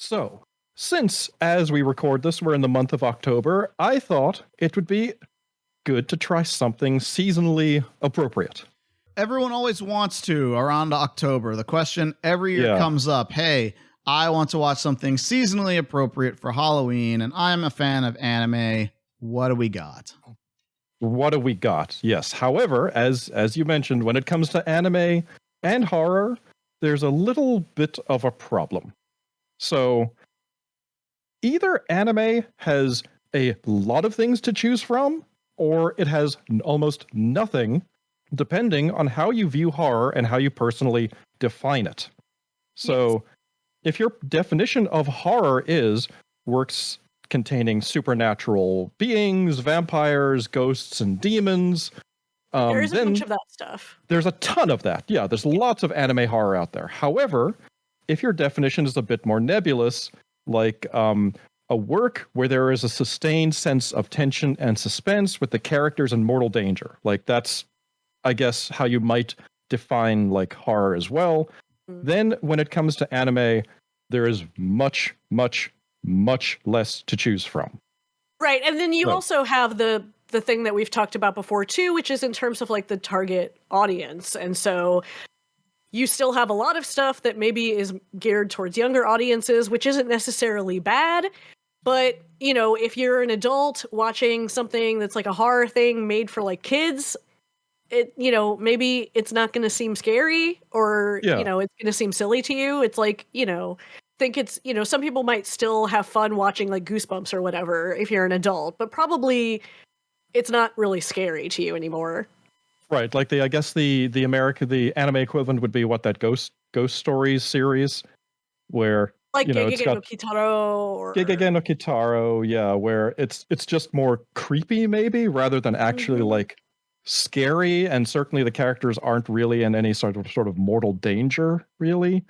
So, since as we record this, we're in the month of October, I thought it would be good to try something seasonally appropriate. Everyone always wants to around October. The question every year comes up, hey, I want to watch something seasonally appropriate for Halloween, and I'm a fan of anime. What do we got? What do we got? Yes. However, as you mentioned, when it comes to anime and horror, there's a little bit of a problem. So, either anime has a lot of things to choose from, or it has almost nothing, depending on how you view horror and how you personally define it. So, if your definition of horror is works containing supernatural beings, vampires, ghosts, and demons, there's a bunch of that stuff. There's a ton of that. Yeah, there's lots of anime horror out there. However, if your definition is a bit more nebulous, like a work where there is a sustained sense of tension and suspense with the characters in mortal danger, like that's, I guess, how you might define like horror as well. Then when it comes to anime, there is much, much, much less to choose from. Right, and then you also have the thing that we've talked about before too, which is in terms of like the target audience. And so you still have a lot of stuff that maybe is geared towards younger audiences, which isn't necessarily bad. But, you know, if you're an adult watching something that's like a horror thing made for like kids, it, you know, maybe it's not going to seem scary or, you know, it's going to seem silly to you. It's like, you know, think it's, you know, some people might still have fun watching like Goosebumps or whatever if you're an adult, but probably it's not really scary to you anymore. Right. Like I guess the anime equivalent would be what, that Ghost Stories series where, like, you know, Gegege no Kitaro or Gegege no Kitaro, yeah, where it's just more creepy maybe rather than actually like scary, and certainly the characters aren't really in any sort of mortal danger, really.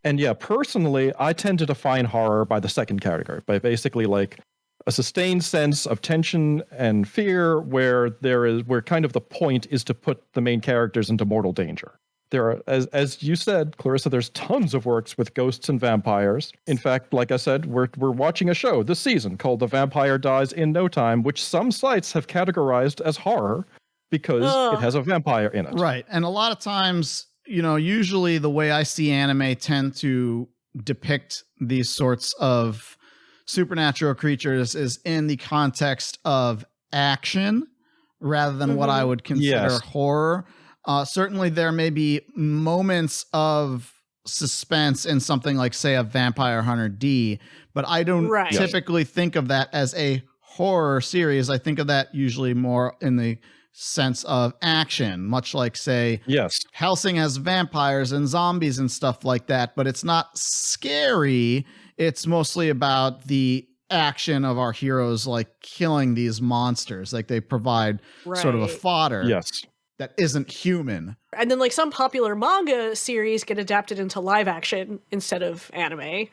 And yeah, personally, I tend to define horror by the second category, by basically like a sustained sense of tension and fear where kind of the point is to put the main characters into mortal danger. There are, as you said, Clarissa, there's tons of works with ghosts and vampires. In fact, like I said, we're watching a show this season called The Vampire Dies in No Time, which some sites have categorized as horror because it has a vampire in it. Right. And a lot of times, you know, usually the way I see anime tend to depict these sorts of supernatural creatures is in the context of action rather than what I would consider horror. Certainly there may be moments of suspense in something like, say, a Vampire Hunter D, but I don't typically think of that as a horror series. I think of that usually more in the sense of action, much like, say, Hellsing has vampires and zombies and stuff like that, but it's not scary. It's mostly about the action of our heroes, like killing these monsters. Like they provide sort of a fodder that isn't human. And then like some popular manga series get adapted into live action instead of anime.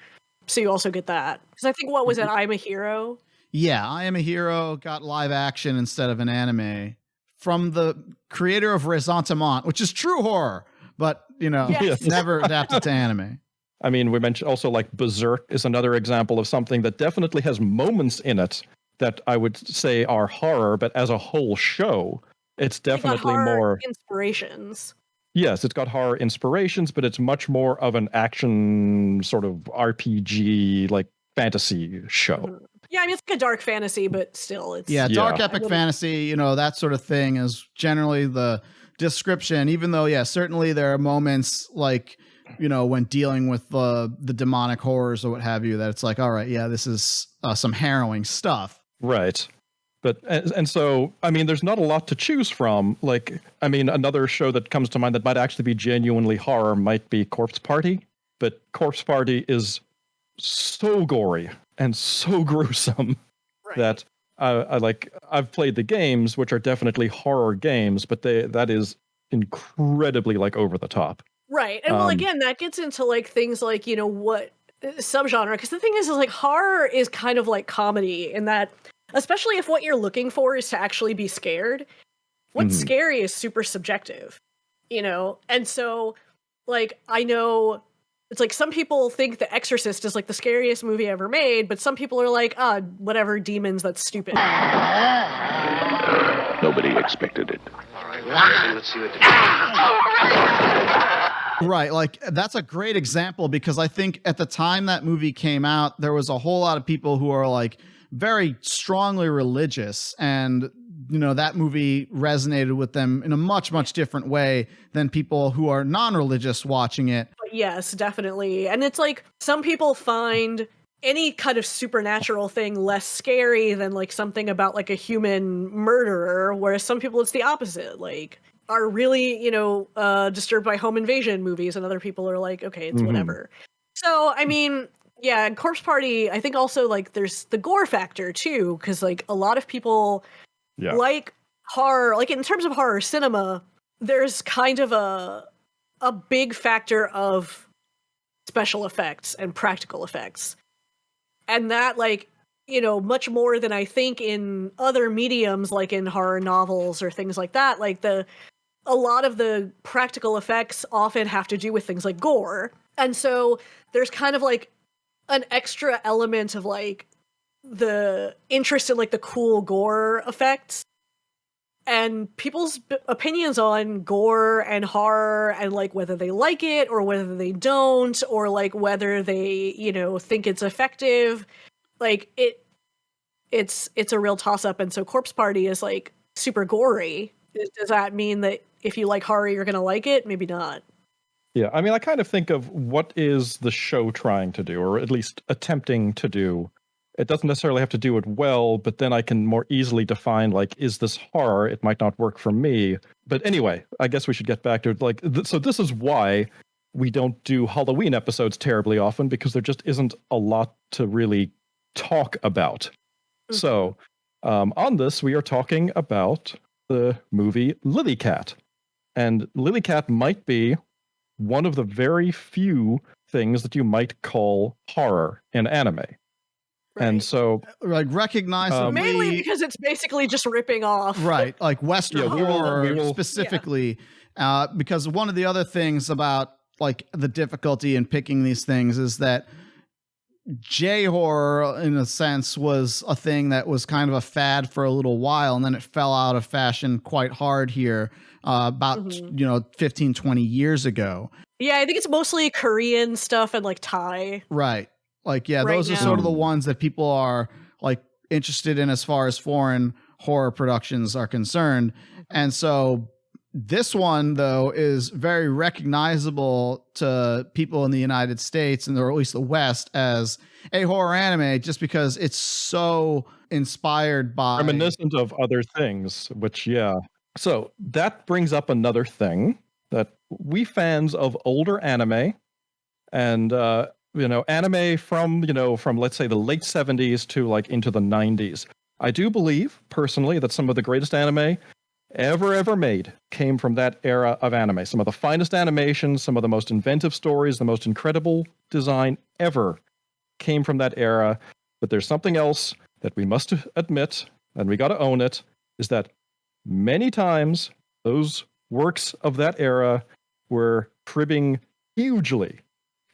So you also get that. Because I think, what was it, I'm a Hero? Yeah, I Am a Hero got live action instead of an anime from the creator of Resentiment, which is true horror, but, you know, never adapted to anime. I mean, we mentioned also like Berserk is another example of something that definitely has moments in it that I would say are horror, but as a whole show, it's definitely more inspirations. Yes, it's got horror inspirations, but it's much more of an action sort of RPG, like fantasy show. Yeah, I mean, it's like a dark fantasy, but still, it's dark epic fantasy. You know, that sort of thing is generally the description. Even though, certainly there are moments like, you know, when dealing with the demonic horrors or what have you, that it's like, all right, this is some harrowing stuff. Right. But, and so, I mean, there's not a lot to choose from. Like, I mean, another show that comes to mind that might actually be genuinely horror might be Corpse Party. But Corpse Party is so gory and so gruesome that I've played the games, which are definitely horror games, but that is incredibly like over the top. Right. And well, again, that gets into like things like, you know, what subgenre, because the thing is like horror is kind of like comedy in that especially if what you're looking for is to actually be scared. What's Mhm. scary is super subjective, you know? And so, like, I know it's like some people think The Exorcist is like the scariest movie ever made, but some people are like, whatever, demons, that's stupid. Nobody expected it. Let's see what the Right, like that's a great example because I think at the time that movie came out, there was a whole lot of people who are like very strongly religious, and you know that movie resonated with them in a much different way than people who are non-religious watching it. But yes, definitely. And it's like some people find any kind of supernatural thing less scary than like something about like a human murderer, whereas some people it's the opposite. Like are really, disturbed by home invasion movies, and other people are like, okay, it's whatever. So, I mean, yeah, Corpse Party, I think also like there's the gore factor too, because like a lot of people like horror, like in terms of horror cinema, there's kind of a big factor of special effects and practical effects. And that, like, much more than I think in other mediums, like in horror novels or things like that, like a lot of the practical effects often have to do with things like gore. And so there's kind of like an extra element of like the interest in like the cool gore effects. And people's opinions on gore and horror and like whether they like it or whether they don't, or like whether they, think it's effective, like it's a real toss up. And so Corpse Party is like super gory. Does that mean that if you like horror, you're going to like it? Maybe not. Yeah, I mean, I kind of think of what is the show trying to do, or at least attempting to do. It doesn't necessarily have to do it well, but then I can more easily define, like, is this horror? It might not work for me. But anyway, I guess we should get back to it. Like, so this is why we don't do Halloween episodes terribly often, because there just isn't a lot to really talk about. Mm-hmm. So on this, we are talking about the movie Lily C.A.T. And Lily C.A.T. might be one of the very few things that you might call horror in anime. Right. And so, like, recognizably, mainly because it's basically just ripping off, right? Like Western horror specifically, because one of the other things about like the difficulty in picking these things is that J horror, in a sense, was a thing that was kind of a fad for a little while, and then it fell out of fashion quite hard here about 15, 20 years ago. Yeah, I think it's mostly Korean stuff and like Thai. Right. Like, yeah, those are sort of the ones that people are like interested in as far as foreign horror productions are concerned. And so this one, though, is very recognizable to people in the United States, and or at least the West, as a horror anime, just because it's so inspired by... reminiscent of other things, which, yeah. So that brings up another thing, that we fans of older anime and... anime from let's say the late 70s to like into the 90s. I do believe personally that some of the greatest anime ever made came from that era of anime. Some of the finest animations, some of the most inventive stories, the most incredible design ever came from that era. But there's something else that we must admit, and we got to own it, is that many times those works of that era were cribbing hugely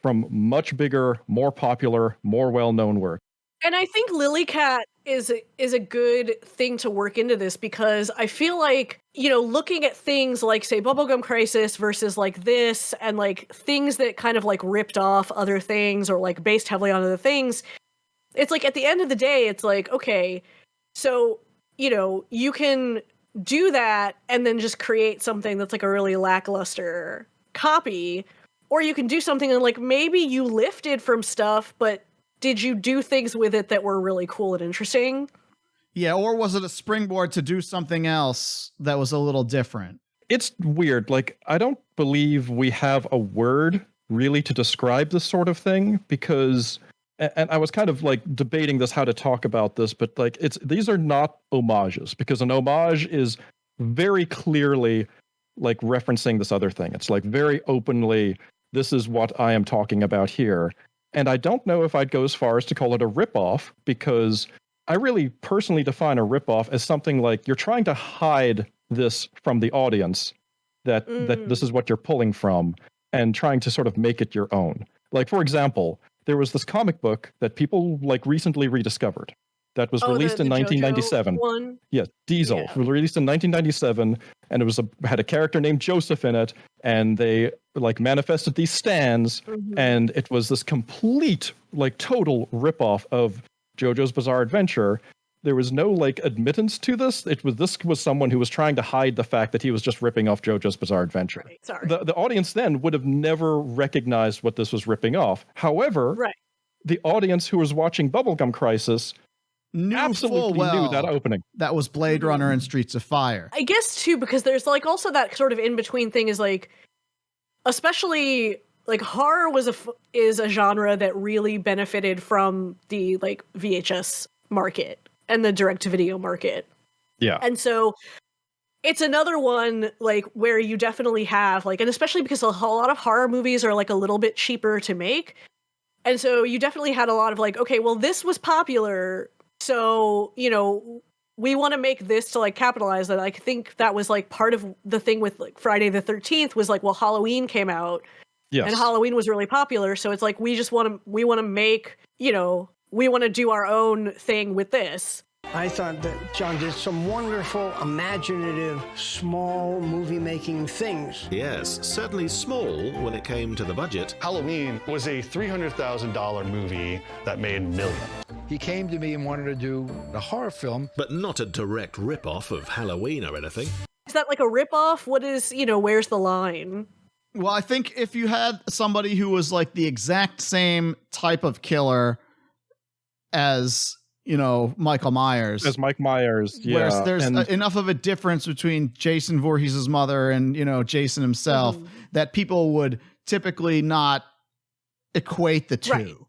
from much bigger, more popular, more well-known work. And I think Lily C.A.T. is a good thing to work into this, because I feel like, looking at things like, say, Bubblegum Crisis versus like this, and like things that kind of like ripped off other things or like based heavily on other things, it's like at the end of the day, it's like, okay, so, you can do that and then just create something that's like a really lackluster copy. Or you can do something and like maybe you lifted from stuff, but did you do things with it that were really cool and interesting? Yeah, or was it a springboard to do something else that was a little different? It's weird. Like, I don't believe we have a word really to describe this sort of thing, because, and I was kind of like debating this, how to talk about this, but like these are not homages, because an homage is very clearly like referencing this other thing. It's like very openly, this is what I am talking about here. And I don't know if I'd go as far as to call it a ripoff, because I really personally define a ripoff as something like you're trying to hide this from the audience, that this is what you're pulling from, and trying to sort of make it your own. Like, for example, there was this comic book that people like recently rediscovered that was released in the 1997. JoJo one? Yeah, Diesel, Yeah. released in 1997, and it was had a character named Joseph in it, and they like manifested these stands, and it was this complete, like, total ripoff of JoJo's Bizarre Adventure. There was no like admittance to this. This was someone who was trying to hide the fact that he was just ripping off JoJo's Bizarre Adventure. Right, sorry. The audience then would have never recognized what this was ripping off. However, the audience who was watching Bubblegum Crisis absolutely knew that opening. That was Blade Runner and Streets of Fire. I guess too, because there's like also that sort of in between thing is like, especially like horror is a genre that really benefited from the like VHS market and the direct to video market. Yeah. And so it's another one like where you definitely have like, and especially because a lot of horror movies are like a little bit cheaper to make. And so you definitely had a lot of like, okay, well, this was popular. So, you know, we want to make this to like capitalize that. I think that was like part of the thing with like Friday the 13th was like, well, Halloween came out. Yes. And Halloween was really popular. So it's like, we want to make, you know, we want to do our own thing with this. I thought that John did some wonderful, imaginative, small movie-making things. Yes, certainly small when it came to the budget. Halloween was a $300,000 movie that made millions. He came to me and wanted to do a horror film. But not a direct rip-off of Halloween or anything. Is that like a rip-off? What is, you know, where's the line? Well, I think if you had somebody who was like the exact same type of killer as, you know, Michael Myers. As Mike Myers, yeah. Whereas there's enough of a difference between Jason Voorhees' mother and, you know, Jason himself that people would typically not equate the two.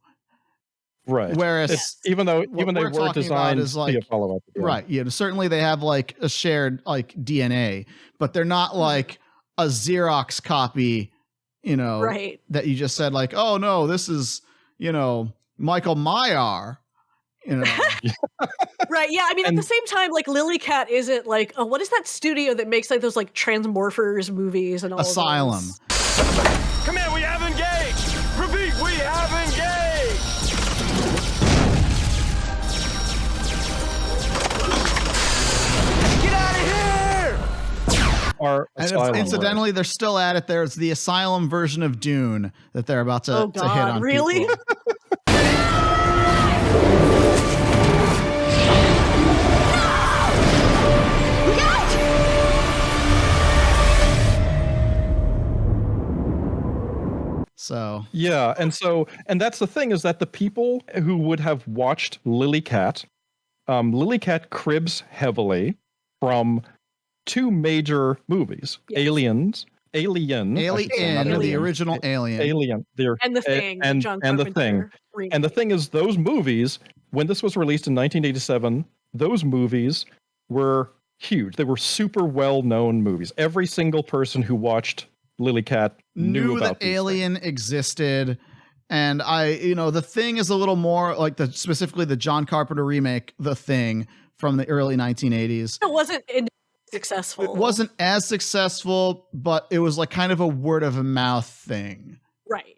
Right. Whereas even they were designed is like, to be a follow-up. Yeah. Right. Yeah. Certainly they have like a shared like DNA, but they're not like a Xerox copy, you know, that you just said like, oh no, this is, you know, Michael Myers. You know. Right, yeah, I mean, at the same time, like, Lily C.A.T isn't like, oh, what is that studio that makes like those like Transmorphers movies and all Asylum. Of Come here, we have engaged! Repeat, we have engaged! Get out of here! And incidentally, they're still at it. There's the Asylum version of Dune that they're about to hit on. Really? So yeah, and that's the thing, is that the people who would have watched Lily C.A.T, Lily C.A.T cribs heavily from two major movies: Alien, the original Alien, and The Thing, and John The Thing. remake. And the thing is, those movies, when this was released in 1987, those movies were huge. They were super well-known movies. Every single person who watched Lily C.A.T knew about that Alien existed. And The Thing is a little more like specifically the John Carpenter remake, The Thing, from the early 1980s. It wasn't successful. It wasn't as successful, but it was like kind of a word of mouth thing. Right.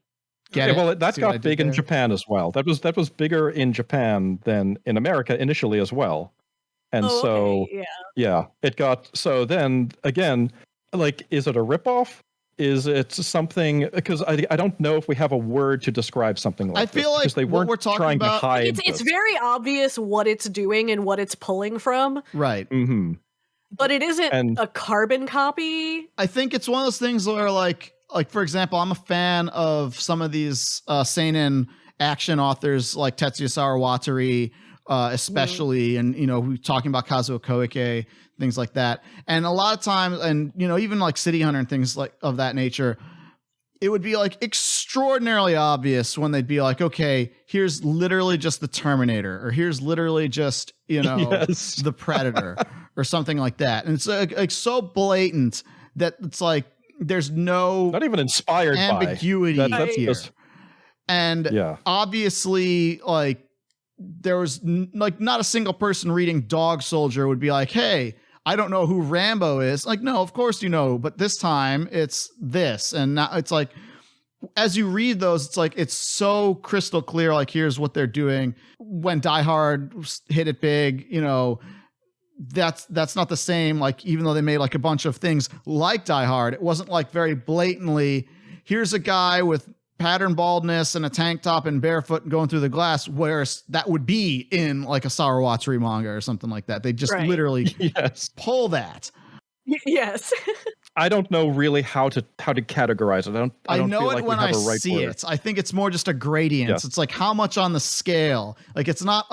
Well, that got big in Japan as well. That was bigger in Japan than in America initially as well. And it got, so then again, like, is it a ripoff? Is it something, because I don't know if we have a word to describe something like this. I feel like they weren't we're talking trying about, to hide it's very obvious what it's doing and what it's pulling from. Right. Mm-hmm. But it isn't a carbon copy. I think it's one of those things where like for example, I'm a fan of some of these seinen action authors like Tetsuya Watari, especially, and we're talking about Kazuo Koike, things like that. And a lot of times, and even like City Hunter and things like of that nature, it would be like extraordinarily obvious when they'd be like, okay, here's literally just the Terminator, or here's literally just the Predator, or something like that. And it's like so blatant that it's like there's not even inspired ambiguity here. And obviously, like, there was like not a single person reading Dog Soldier would be like, hey, I don't know who Rambo is. Like, no, of course you know, but this time it's this. And now it's like, as you read those, it's like, it's so crystal clear. Like, here's what they're doing. When Die Hard hit it big, you know, that's not the same. Like, even though they made like a bunch of things like Die Hard, it wasn't like very blatantly, here's a guy with pattern baldness and a tank top and barefoot and going through the glass, whereas that would be in like a Sawatari manga or something like that. They just literally pull that. Yes. I don't know really how to categorize it. I don't know feel it like when we have I a right see word. it. I think it's more just a gradient. Yes. It's like how much on the scale. Like, it's not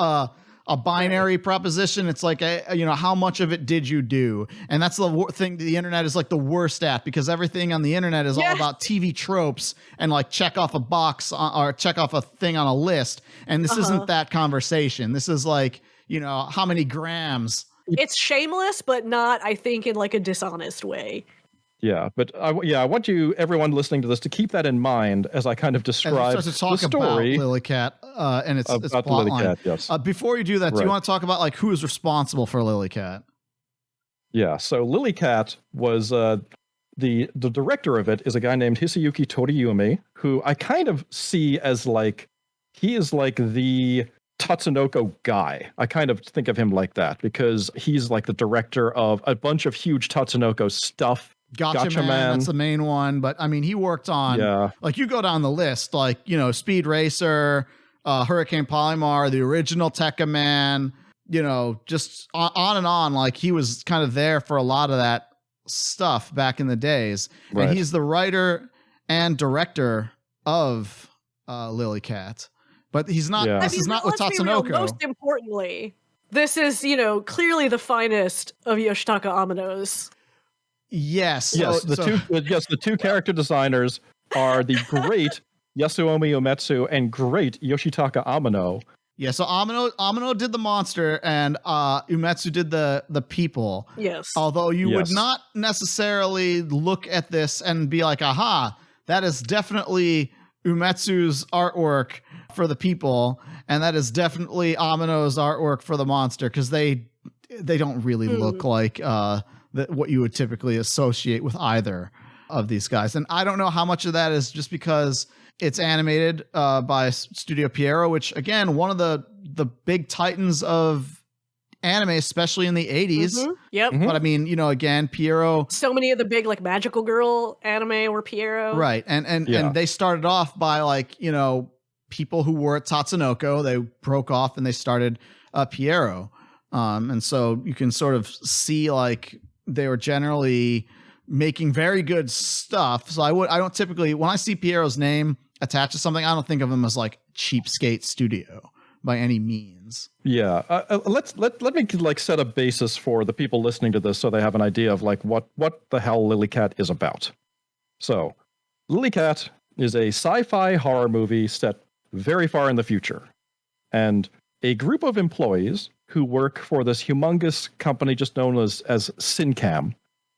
a binary proposition. It's like, how much of it did you do? And that's the thing the internet is like the worst at, because everything on the internet is all about TV tropes and like check off a box or check off a thing on a list. And this isn't that conversation. This is like, how many grams. It's shameless, but not, I think, in like a dishonest way. Yeah, but I want everyone listening to this, to keep that in mind as I kind of describe to talk the story about Lily C.A.T. And its about plot Lily line. C.A.T, yes. Before you do that, do you want to talk about like who is responsible for Lily C.A.T? Yeah, so Lily C.A.T was the director of it is a guy named Hisayuki Toriyumi, who I kind of see as like, he is like the Tatsunoko guy. I kind of think of him like that because he's like the director of a bunch of huge Tatsunoko stuff. Gotcha Man, that's the main one. But I mean, he worked on, like, you go down the list, like, Speed Racer, Hurricane Polymar, the original Tekka Man, just on and on. Like, he was kind of there for a lot of that stuff back in the days. Right. And he's the writer and director of Lily C.A.T. But he's not. Yeah. This is not with Tatsunoko. Most importantly, this is clearly the finest of Yoshitaka Amano's. Yes. The two character designers are the great Yasuomi Umetsu and great Yoshitaka Amano. Yeah. So Amano did the monster, and Umetsu did the people. Yes. Although you would not necessarily look at this and be like, aha, that is definitely Umetsu's artwork for the people, and that is definitely Amano's artwork for the monster, because they don't really look like what you would typically associate with either of these guys. And I don't know how much of that is just because it's animated by Studio Pierrot, which, again, one of the big titans of anime, especially in the 80s. Mm-hmm. Yep. Mm-hmm. But I mean, again, Pierrot. So many of the big like magical girl anime were Pierrot. Right. And they started off by like, people who were at Tatsunoko. They broke off and they started Pierrot. And so you can sort of see like they were generally making very good stuff. So I don't typically, when I see Pierrot's name attached to something, I don't think of him as like Cheapskate Studio by any means. Yeah. Let me like set a basis for the people listening to this so they have an idea of like what the hell Lily C.A.T is about. So Lily C.A.T is a sci-fi horror movie set very far in the future. And a group of employees who work for this humongous company just known as Syncam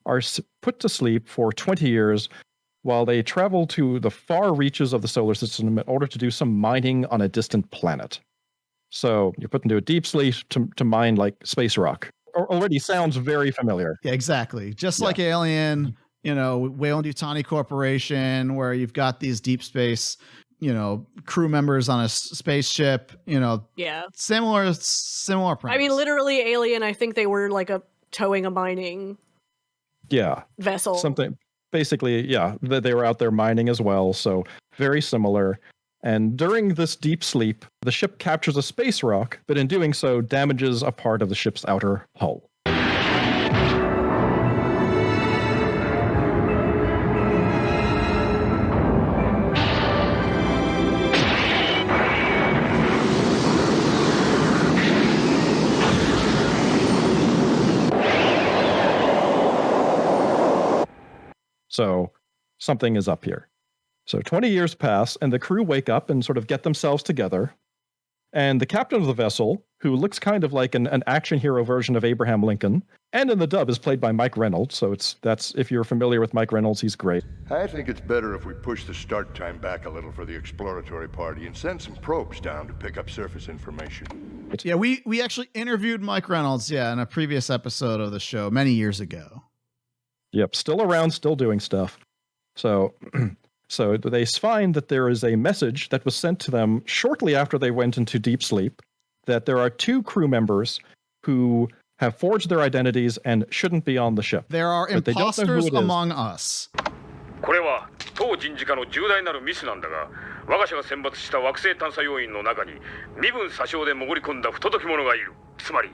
are put to sleep for 20 years while they travel to the far reaches of the solar system in order to do some mining on a distant planet. So you're put into a deep sleep to mine like space rock. Already sounds very familiar. Yeah, exactly. Just like Alien, Weyland-Yutani Corporation, where you've got these deep space, crew members on a spaceship, similar premise. I mean, literally Alien, I think they were like towing a mining vessel. Something basically, they were out there mining as well. So very similar. And during this deep sleep, the ship captures a space rock, but in doing so damages a part of the ship's outer hull. So something is up here. So 20 years pass, and the crew wake up and sort of get themselves together. and the captain of the vessel, who looks kind of like an action hero version of Abraham Lincoln, and in the dub is played by Mike Reynolds. So that's if you're familiar with Mike Reynolds, he's great. I think it's better if we push the start time back a little for the exploratory party and send some probes down to pick up surface information. Yeah, we actually interviewed Mike Reynolds, in a previous episode of the show many years ago. Yep, still around, still doing stuff. So so they find that there is a message that was sent to them shortly after they went into deep sleep, that there are 2 crew members who have forged their identities and shouldn't be on the ship. There are imposters among us. これは当人事課の重大なるミスなんだが、我が社が選抜した惑星探査要員の中に身分詐称で潜り込んだ不届き者がいる。つまり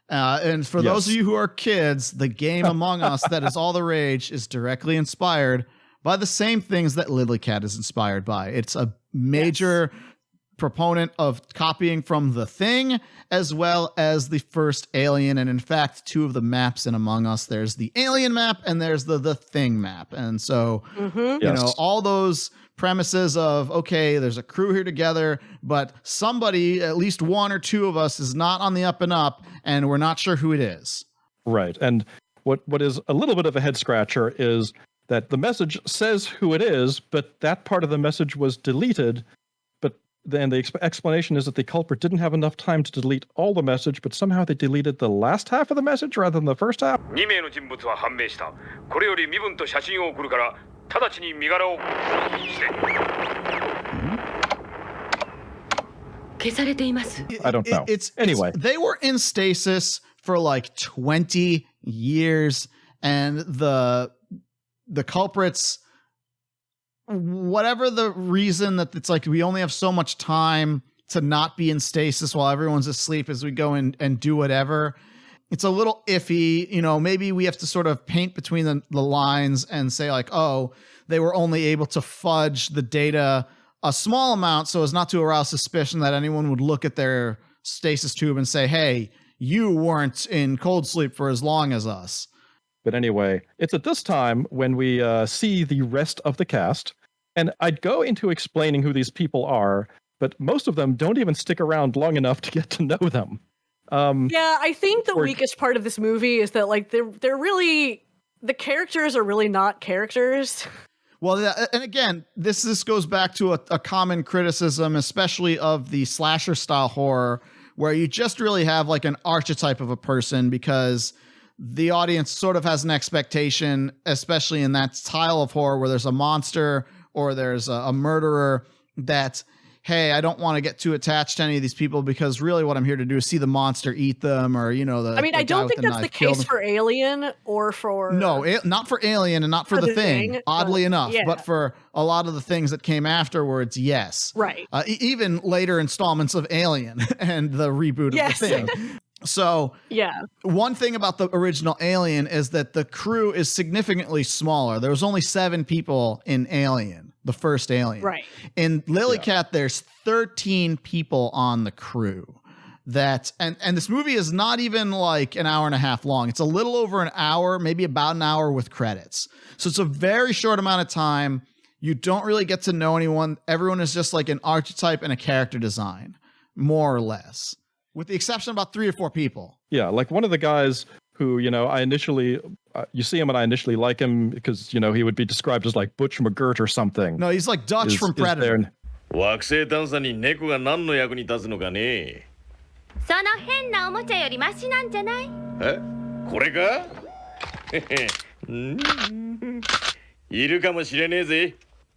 And for those of you who are kids, the game Among Us that is all the rage is directly inspired by the same things that Lily C.A.T is inspired by. It's a major proponent of copying from The Thing as well as the first Alien. And in fact, 2 of the maps in Among Us, there's the Alien map and there's the Thing map. And so, you know, all those premises of, okay, there's a crew here together, but somebody, at least 1 or 2 of us, is not on the up and up, and we're not sure who it is. Right. And what is a little bit of a head scratcher is that the message says who it is, but that part of the message was deleted. But then the explanation is that the culprit didn't have enough time to delete all the message, but somehow they deleted the last half of the message rather than the first half. 2名の人物は判明した。これより身分と写真を送るから、直ちに身柄をして。I don't know. Anyway, they were in stasis for like 20 years, and the culprits, whatever the reason that it's like we only have so much time to not be in stasis while everyone's asleep as we go in and do whatever. It's a little iffy, you know, maybe we have to sort of paint between the lines and say like, oh, they were only able to fudge the data a small amount so as not to arouse suspicion that anyone would look at their stasis tube and say, hey, you weren't in cold sleep for as long as us. But anyway, it's at this time when we see the rest of the cast, and I'd go into explaining who these people are, but most of them don't even stick around long enough to get to know them. Yeah, I think the weakest part of this movie is that like they're really, the characters are really not characters. Well, and again, this goes back to a common criticism, especially of the slasher style horror, where you just really have like an archetype of a person because the audience sort of has an expectation, especially in that style of horror where there's a monster or there's a murderer that, hey, I don't want to get too attached to any of these people because really what I'm here to do is see the monster eat them, or, you know, I don't think that's the case for Alien or for... No, not for Alien and not for the thing, oddly enough, but for a lot of the things that came afterwards, yes. Right. Even later installments of Alien and the reboot of the Thing. So, one thing about the original Alien is that the crew is significantly smaller. There was only 7 people in Alien, the first Alien. Right. In Lily C.A.T, there's 13 people on the crew. And this movie is not even like an hour and a half long. It's a little over an hour, maybe about an hour with credits. So it's a very short amount of time. You don't really get to know anyone. Everyone is just like an archetype and a character design, more or less. With the exception of about 3 or 4 people. Yeah, like one of the guys who, you know, I initially, you see him and I initially like him because, you know, he would be described as like Butch McGirt or something. No, he's like Dutch from Predator. 惑星探査に猫が何の役に立つのかね。その変なおもちゃよりマシなんじゃない？え？これか？いるかもしれねえぜ。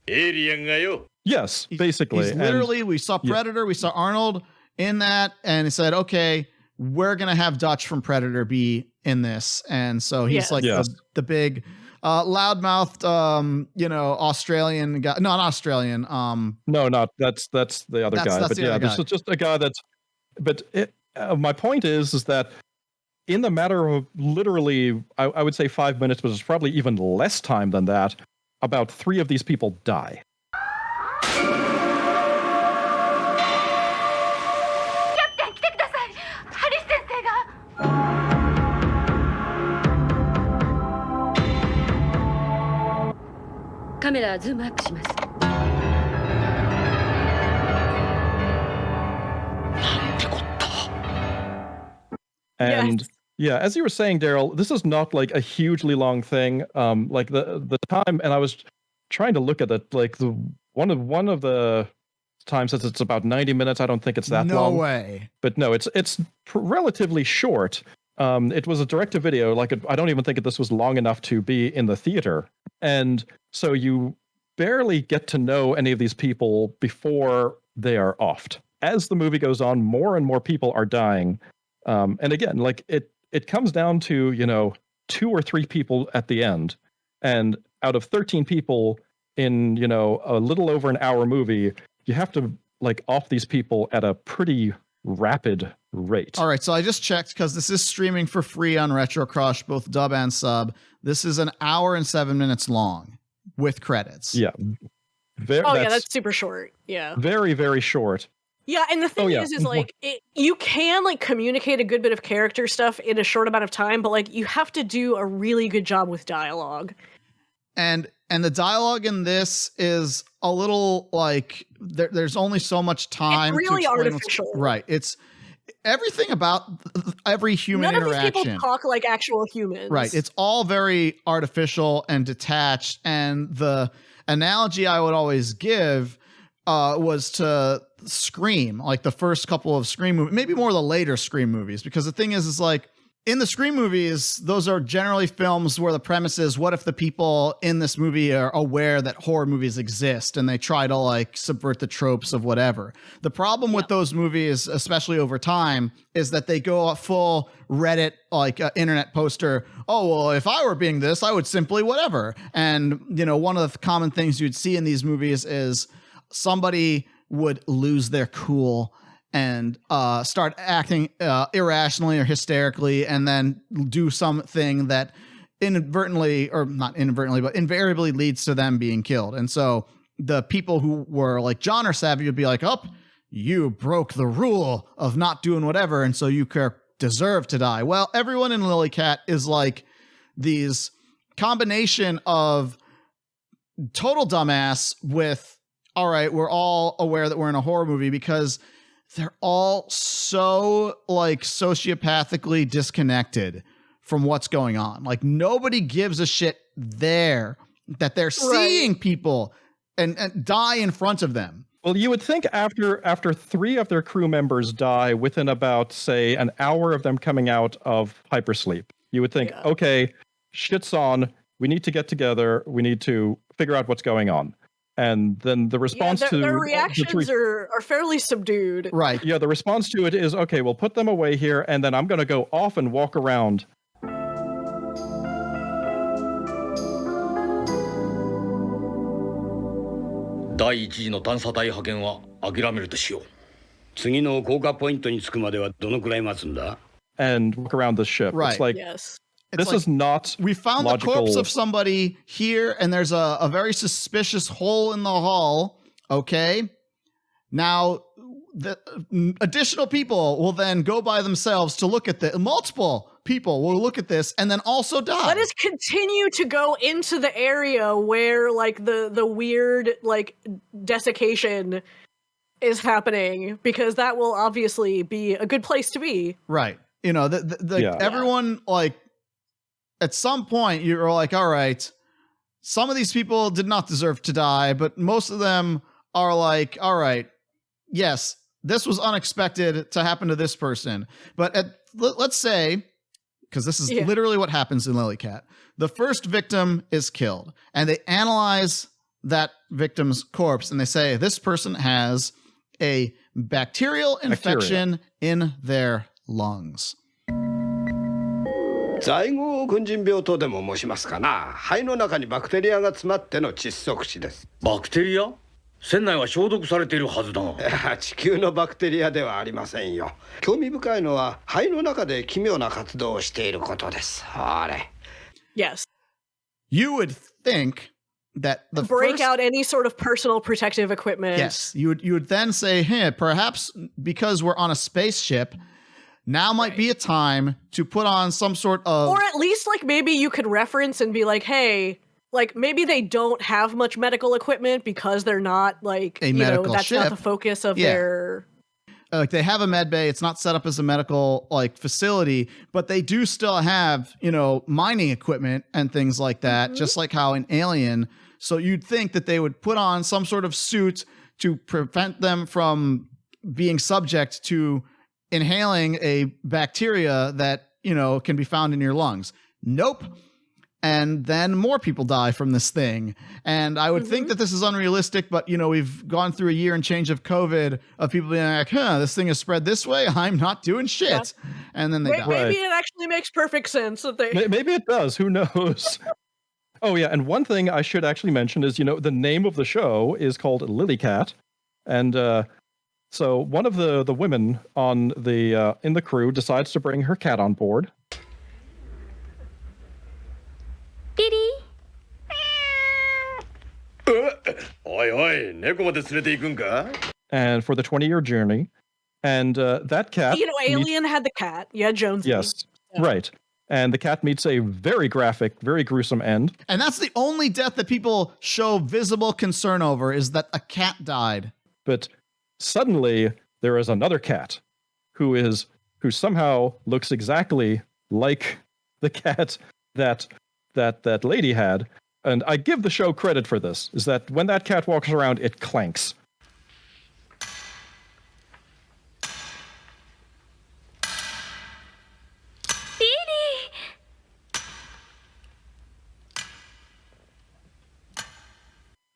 エイリアンがよ。Yes, basically. He's literally, we saw Predator, we saw Arnold in that, and he said, okay, we're going to have Dutch from Predator be in this. And so he's like the big loudmouthed, you know, Australian guy. No, not Australian. No, not that's the other guy. But yeah, this is just a guy that's, but my point is that in the matter of literally, I would say 5 minutes, but it's probably even less time than that, about 3 of these people die. Camera zoom app します。And Yes. yeah, as you were saying, Daryl, this is not like a hugely long thing. Like the time, and I was trying to look at it, like the one of the time says it's about 90 minutes. I don't think it's that long. No way. But no, it's relatively short. It was a direct-to-video. Like I don't even think this was long enough to be in the theater, and so you barely get to know any of these people before they are offed. As the movie goes on, more and more people are dying, and again, like it comes down to 2 or 3 people at the end, and out of 13 people in a little over an hour movie, you have to like off these people at a pretty rapid rate. All right, so I just checked because this is streaming for free on Retro Crush, both dub and sub. This is an hour and 7 minutes long with credits. Yeah. That's super short. Yeah. Very, very short. Yeah, and the thing is like you can like communicate a good bit of character stuff in a short amount of time, but like you have to do a really good job with dialogue. And the dialogue in this is a little like there's only so much time. It's really to explain artificial. Right. It's everything about every human interaction. None of these people talk like actual humans. Right. It's all very artificial and detached. And the analogy I would always give was to Scream, like the first couple of Scream movies, maybe more the later Scream movies, because the thing is like in the Scream movies, those are generally films where the premise is, what if the people in this movie are aware that horror movies exist and they try to like subvert the tropes of whatever. The problem with those movies, especially over time, is that they go a full Reddit, like internet poster. Oh, well, if I were being this, I would simply whatever. And, one of the common things you'd see in these movies is somebody would lose their cool and start acting irrationally or hysterically, and then do something that inadvertently, or not inadvertently, but invariably leads to them being killed. And so the people who were like genre savvy would be like, oh, you broke the rule of not doing whatever, and so you deserve to die. Well, everyone in Lily C.A.T is like these combination of total dumbass with, all right, we're all aware that we're in a horror movie, because they're all so like sociopathically disconnected from what's going on. Like nobody gives a shit there that they're seeing people and die in front of them. Well, you would think after 3 of their crew members die within about, say, an hour of them coming out of hypersleep, you would think, okay, shit's on. We need to get together. We need to figure out what's going on. And then the response to their reactions are fairly subdued. Right. Yeah, the response to it is, okay, we'll put them away here, and then I'm going to go off and walk around.第1次の探査隊派遣は諦めるとしよう。次の降下ポイントに着くまではどのくらい待つんだ? And walk around the ship. Right. It's like, yes. This is not we found logical. The corpse of somebody here, and there's a very suspicious hole in the hull. Okay. Now, the additional people will then go by themselves to look at the multiple people will look at this and then also die. Let us continue to go into the area where like the weird like desiccation is happening, because that will obviously be a good place to be. Right. Everyone like at some point you're like, all right, some of these people did not deserve to die, but most of them are like, all right, yes, this was unexpected to happen to this person. But let's say, because this is literally what happens in Lily C.A.T, the first victim is killed, and they analyze that victim's corpse, and they say, this person has a bacterial infection in their lungs. 在郷群人病とでも申しますかな。肺の中にバクテリアが詰まっての窒息死です。バクテリア？船内は消毒されているはずだが。地球のバクテリアではありませんよ。興味深いのは肺の中で奇妙な活動をしていることです。あれ。Yes. You would think that the break out any sort of personal protective equipment. Yes, you would then say, hey, perhaps because we're on a spaceship, now might be a time to put on some sort of... Or at least, like, maybe you could reference and be like, hey, like, maybe they don't have much medical equipment because they're not, like, a medical that's ship. not the focus of their... like they have a med bay. It's not set up as a medical like facility, but they do still have, you know, mining equipment and things like that, just like how in Alien. So you'd think that they would put on some sort of suit to prevent them from being subject to inhaling a bacteria that, you know, can be found in your lungs. Nope. And then more people die from this thing. And I would think that this is unrealistic, but, you know, we've gone through a year and change of COVID of people being like, this thing is spread this way. I'm not doing shit. Yeah. And then they die. Maybe it actually makes perfect sense. That they... Maybe it does. Who knows? Oh, yeah. And one thing I should actually mention is, you know, the name of the show is called Lily C.A.T. And so one of the women on the in the crew decides to bring her cat on board. Kitty. And for the 20-year journey. And that cat... You know, Alien had the cat. Yeah, Jonesy. Yes, right. And the cat meets a very graphic, very gruesome end. And that's the only death that people show visible concern over, is that a cat died. But suddenly there is another cat who somehow looks exactly like the cat that lady had. And I give the show credit for this, is that when that cat walks around, it clanks.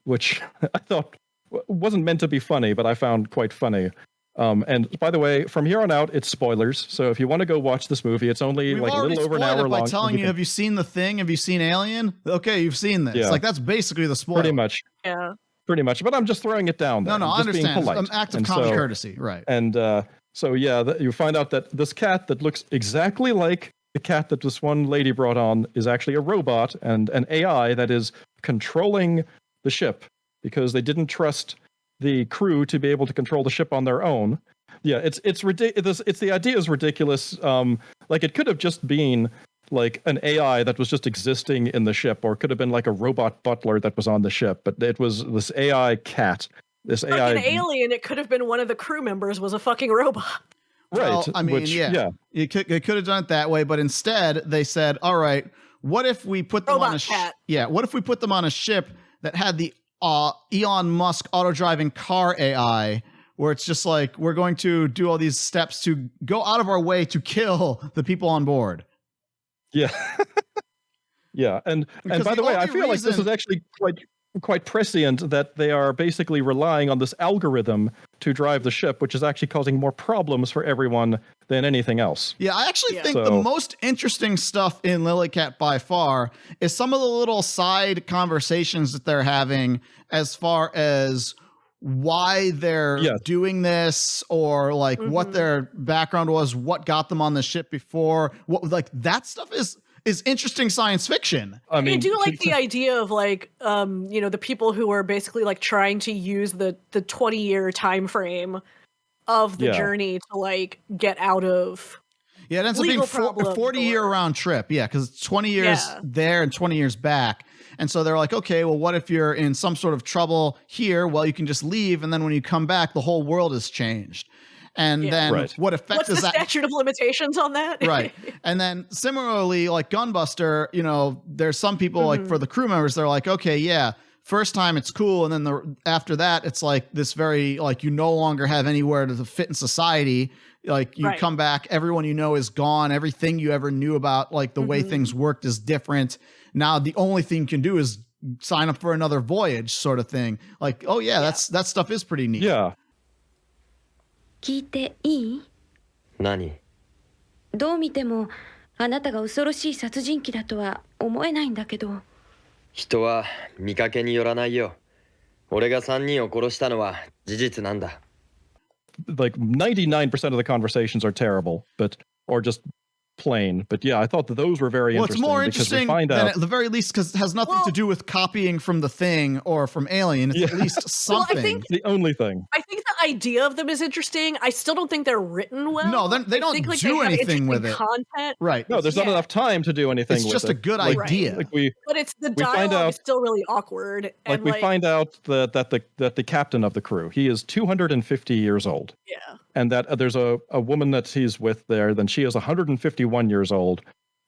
Which I thought wasn't meant to be funny, but I found quite funny. And by the way, from here on out, it's spoilers. So if you want to go watch this movie, it's only like a little over an hour long. By telling you, have you seen The Thing? Have you seen Alien? Okay, you've seen this. Yeah. Like that's basically the spoiler. Pretty much. Yeah. Pretty much. But I'm just throwing it down there. No, I understand. Being polite. It's an act of common courtesy, right? And so yeah, you find out that this cat that looks exactly like the cat that this one lady brought on is actually a robot and an AI that is controlling the ship because they didn't trust the crew to be able to control the ship on their own. Yeah, it's ridiculous. It's the idea is ridiculous. Like it could have just been like an AI that was just existing in the ship, or it could have been like a robot butler that was on the ship. But it was this AI cat. This like AI. An alien. It could have been one of the crew members was a fucking robot. Right. Well, I mean, yeah. They could have done it that way, but instead they said, "All right, what if we put them on a cat? What if we put them on a ship that had the Elon Musk auto-driving car AI, where it's just like, we're going to do all these steps to go out of our way to kill the people on board." Yeah. Yeah. And by the way, I feel like this is actually quite prescient that they are basically relying on this algorithm to drive the ship, which is actually causing more problems for everyone than anything else. Yeah, I actually think the most interesting stuff in Lily C.A.T. by far is some of the little side conversations that they're having as far as why they're doing this, or like what their background was, what got them on the ship before, what like that stuff is interesting science fiction. I mean, I do like the idea of like, you know, the people who are basically like trying to use the 20-year time frame of the journey to like get out of. Yeah, it ends up being a 40-year round trip. Yeah, because it's 20 years there and 20 years back. And so they're like, okay, well, what if you're in some sort of trouble here? Well, you can just leave, and then when you come back, the whole world has changed. And then what effect does that... What's the statute of limitations on that? Right. And then similarly, like Gunbuster, you know, there's some people like for the crew members, they're like, okay, yeah, first time it's cool. And then after that, it's like this very, like, you no longer have anywhere to fit in society. Like you come back, everyone you know is gone. Everything you ever knew about like the way things worked is different. Now the only thing you can do is sign up for another voyage sort of thing. Like, oh yeah, that stuff is pretty neat. Yeah. 聞いていい？何？どう見てもあなたが恐ろしい殺人鬼だとは思えないんだけど。人は見かけによらないよ。俺が3人を殺したのは事実なんだ。Like 99% of the conversations are terrible, or just plain. But yeah, I thought that those were very interesting. It's more interesting than at the very least because it has nothing to do with copying from The Thing or from Alien. It's at least something. Well, I think the only thing. I think the idea of them is interesting. I still don't think they're written well. No, they don't do anything with it. Content. Right. No, there's not enough time to do anything with it. It's just a good idea. Like but it's the dialogue is still really awkward. Like we find out that the captain of the crew, he is 250 years old. Yeah. and that there's a woman that he's with there, then she is 151 years old.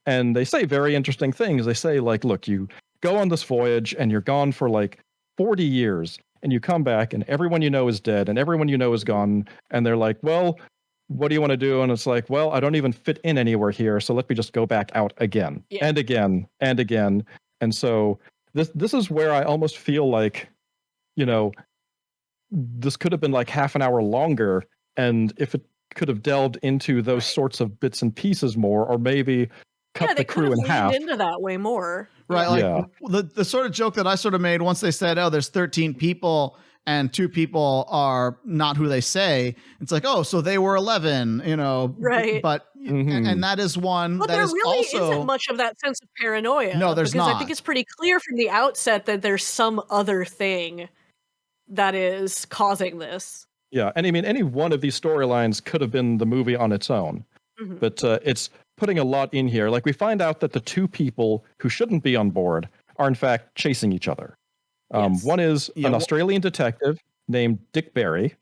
And they say very interesting things. They say, like, look, you go on this voyage and you're gone for like 40 years and you come back and everyone you know is dead and everyone you know is gone. And they're like, well, what do you want to do? And it's like, well, I don't even fit in anywhere here. So let me just go back out again and again and again. And so this is where I almost feel like, you know, this could have been like half an hour longer. And if it could have delved into those sorts of bits and pieces more, or maybe cut the crew in half. Into that way more. Right. Like the sort of joke that I sort of made once they said, oh, there's 13 people and 2 people are not who they say. It's like, oh, so they were 11, you know, right. But, and that is one but that there is really also isn't much of that sense of paranoia. No, there's because not. I think it's pretty clear from the outset that there's some other thing that is causing this. Yeah. And I mean, any one of these storylines could have been the movie on its own, but it's putting a lot in here. Like, we find out that the 2 people who shouldn't be on board are in fact chasing each other. One is an Australian detective named Dick Barry,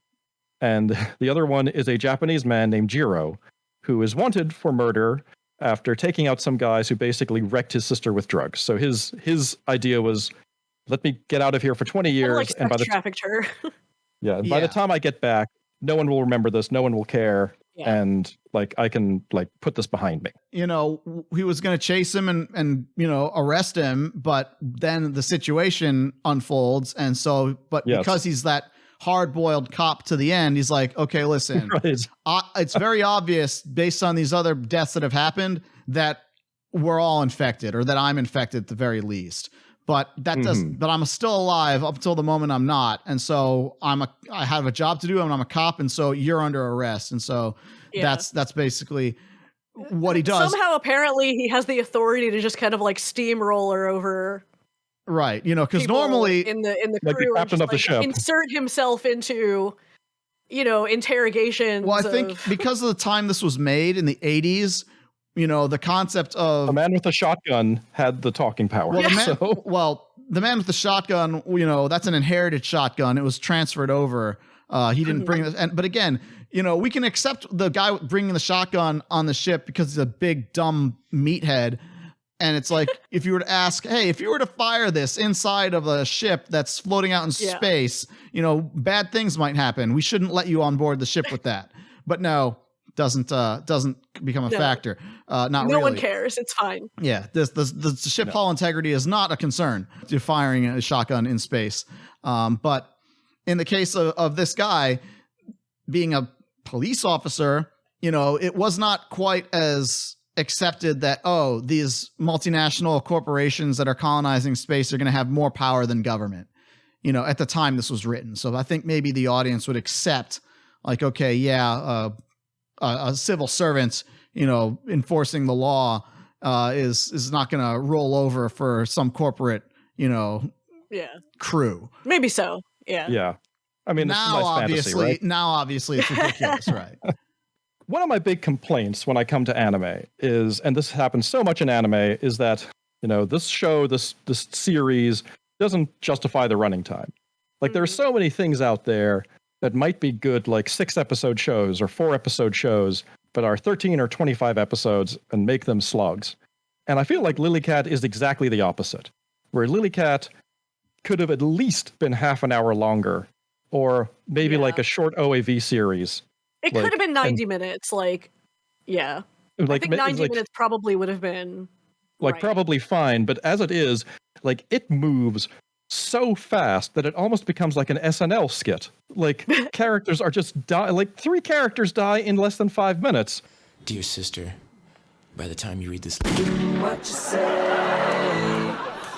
and the other one is a Japanese man named Jiro, who is wanted for murder after taking out some guys who basically wrecked his sister with drugs. So his idea was, let me get out of here for 20 years. And by the trafficked her. By the time I get back, no one will remember this. No one will care. Yeah. And like, I can like put this behind me. You know, he was going to chase him and, you know, arrest him, but then the situation unfolds. And so, but because he's that hard-boiled cop to the end, he's like, okay, listen, it's very obvious based on these other deaths that have happened that we're all infected, or that I'm infected at the very least. But that doesn't. But I'm still alive up until the moment I'm not, and so I have a job to do, and I'm a cop, and so you're under arrest, and so that's basically what he does. Somehow, apparently, he has the authority to just kind of like steamroller over. Right, you know, because normally in the like crew, the captain of the ship, insert himself into, you know, interrogations. Well, I think because of the time this was made in the 80s. You know, the concept of a man with a shotgun had the talking power. Well, the man with the shotgun, you know, that's an inherited shotgun. It was transferred over. He didn't bring this. But again, you know, we can accept the guy bringing the shotgun on the ship because he's a big, dumb meathead. And it's like, if you were to ask, hey, if you were to fire this inside of a ship that's floating out in space, you know, bad things might happen. We shouldn't let you on board the ship with that. But no. Doesn't become a factor. Not really. No one cares. It's fine. Yeah, the ship hull integrity is not a concern to firing a shotgun in space. But in the case of this guy being a police officer, you know, it was not quite as accepted that, oh, these multinational corporations that are colonizing space are going to have more power than government. You know, at the time this was written. So I think maybe the audience would accept, like, okay, a civil servant, you know, enforcing the law is not going to roll over for some corporate, you know, crew. Maybe so. Yeah. Yeah. I mean, now obviously it's ridiculous, right? One of my big complaints when I come to anime is, and this happens so much in anime, is that, you know, this show, this series doesn't justify the running time. Like, there are so many things out there that might be good, like 6-episode shows or 4-episode shows, but are 13 or 25 episodes and make them slugs. And I feel like Lily C.A.T is exactly the opposite, where Lily C.A.T could have at least been half an hour longer, or maybe like a short OAV series. It could have been 90 minutes. Like, I think 90 minutes probably would have been probably fine. But as it is, like, it moves so fast that it almost becomes like an SNL skit. Like, characters are just like 3 characters die in less than 5 minutes. Dear sister, by the time you read this, what you say?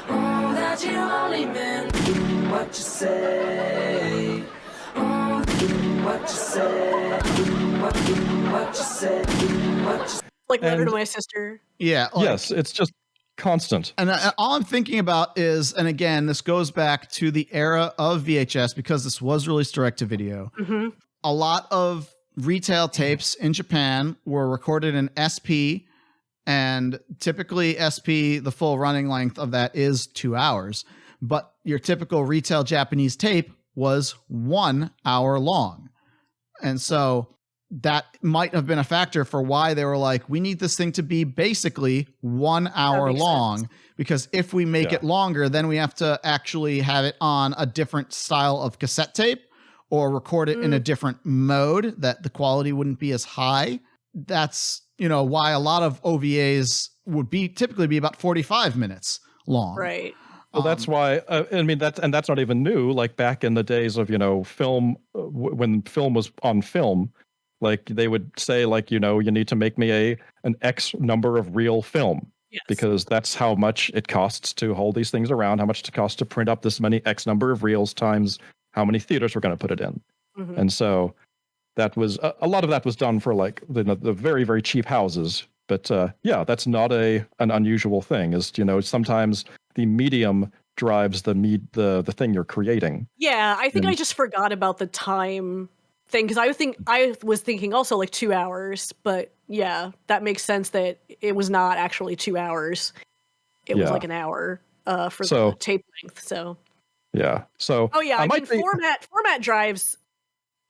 Oh, that you only meant what you say. Oh, what you say? What you say? Like letter to my sister. Yeah. Yes, it's just constant. And all I'm thinking about is, and again, this goes back to the era of VHS, because this was released direct to video. A lot of retail tapes in Japan were recorded in SP, and typically SP, the full running length of that is 2 hours. But your typical retail Japanese tape was 1 hour long. And so that might have been a factor for why they were like, we need this thing to be basically 1 hour long, because if we make it longer, then we have to actually have it on a different style of cassette tape or record it in a different mode that the quality wouldn't be as high. That's, why a lot of OVAs would typically be about 45 minutes long. Right. Well, that's why, that's not even new. Like back in the days of, film, when film was on film, like they would say, like, you need to make me an X number of reel film, because that's how much it costs to hold these things around, how much it costs to print up this many X number of reels times how many theaters we're going to put it in. And so that was, a lot of that was done for like the very, very cheap houses. But that's not an unusual thing, is, sometimes the medium drives the thing you're creating. Yeah, I think I just forgot about the time thing, because I was thinking also like 2 hours, but yeah, that makes sense that it was not actually 2 hours. It was like an hour for the tape length. So yeah. So format drives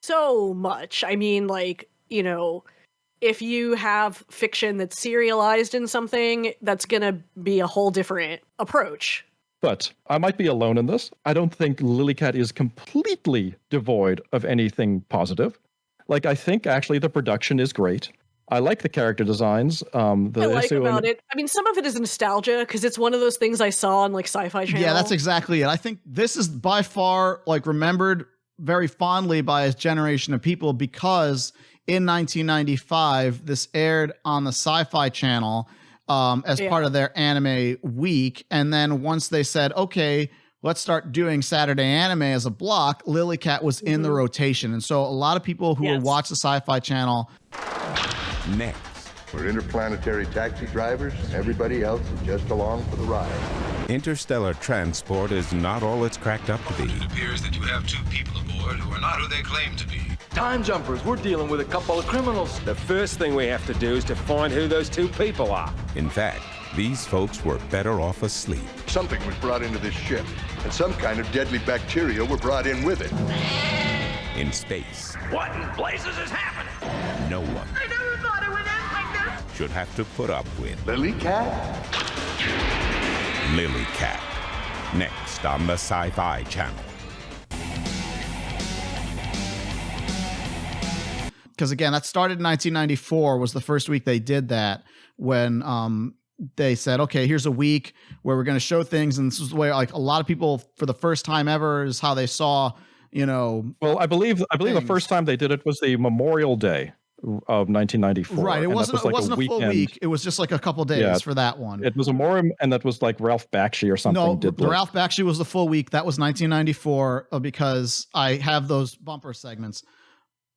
so much. I mean, like, if you have fiction that's serialized in something, that's gonna be a whole different approach. But I might be alone in this. I don't think Lily C.A.T is completely devoid of anything positive. Like, I think actually the production is great. I like the character designs. I like about it. I mean, some of it is nostalgia, because it's one of those things I saw on like Sci-Fi Channel. Yeah, that's exactly it. I think this is by far like remembered very fondly by a generation of people, because in 1995, this aired on the Sci-Fi Channel as part of their anime week. And then once they said, okay, let's start doing Saturday anime as a block, Lily C.A.T was in the rotation. And so a lot of people who would watch the Sci-Fi Channel. Next, we're interplanetary taxi drivers. Everybody else is just along for the ride. Interstellar transport is not all it's cracked up to be. It appears that you have 2 people aboard who are not who they claim to be. Time jumpers, we're dealing with a couple of criminals. The first thing we have to do is to find who those 2 people are. In fact, these folks were better off asleep. Something was brought into this ship, and some kind of deadly bacteria were brought in with it. In space, What in blazes is happening? no one I never thought it would end like this. should have to put up with Lily C.A.T. Lily C.A.T. Next on the Sci-Fi Channel. Because again, that started in 1994, was the first week they did that, when they said, okay, here's a week where we're going to show things. And this is the way, like, a lot of people for the first time ever is how they saw, Well, I believe the first time they did it was the Memorial Day of 1994. Right. It wasn't a full week. It was just like a couple days for that one. It was a more, and that was like Ralph Bakshi or something. No, Ralph Bakshi was the full week. That was 1994 because I have those bumper segments.